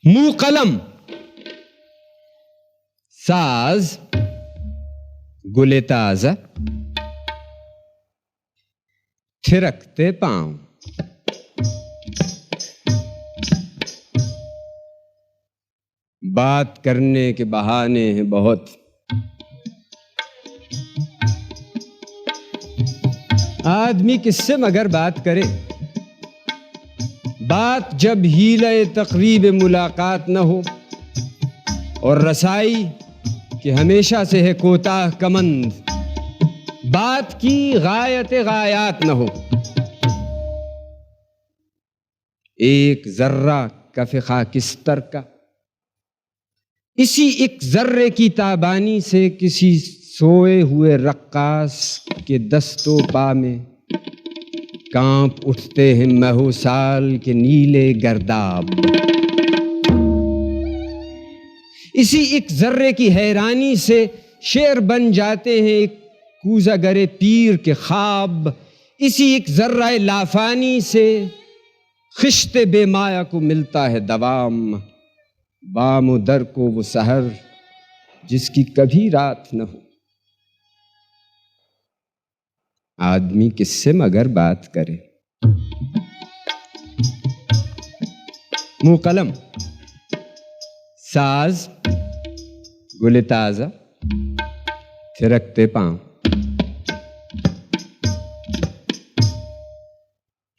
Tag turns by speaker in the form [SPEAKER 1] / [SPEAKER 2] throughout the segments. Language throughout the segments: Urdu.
[SPEAKER 1] منہ قلم، ساز گل تازہ، تھرکتے پاؤں، بات کرنے کے بہانے ہیں بہت، آدمی کس سے مگر بات کرے، بات جب حیلہ تقریب ملاقات نہ ہو اور رسائی کہ ہمیشہ سے ہے کوتاہ کمند، بات کی غایت غایات نہ ہو، ایک ذرہ کف خاکستر کا، اسی ایک ذرے کی تابانی سے کسی سوئے ہوئے رقاص کے دست و پا میں کانپ اٹھتے ہیں مہو سال کے نیلے گرداب، اسی ایک ذرے کی حیرانی سے شعر بن جاتے ہیں ایک کوزہ گرے پیر کے خواب، اسی ایک ذرہ لافانی سے خشت بے مایا کو ملتا ہے دوام، بام و در کو وہ سحر جس کی کبھی رات نہ ہو، آدمی کس سے مگر بات کرے، منہ قلم، ساز گل تازہ، تھرکتے پاؤں،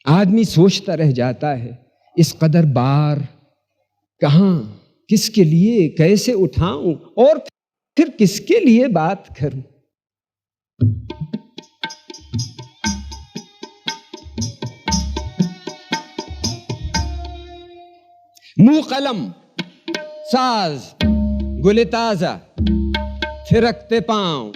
[SPEAKER 1] آدمی سوچتا رہ جاتا ہے اس قدر بار کہاں، کس کے لیے، کیسے اٹھاؤں اور پھر کس کے لیے بات کروں، منہ قلم، ساز گل تازہ، تھرکتے پاؤں،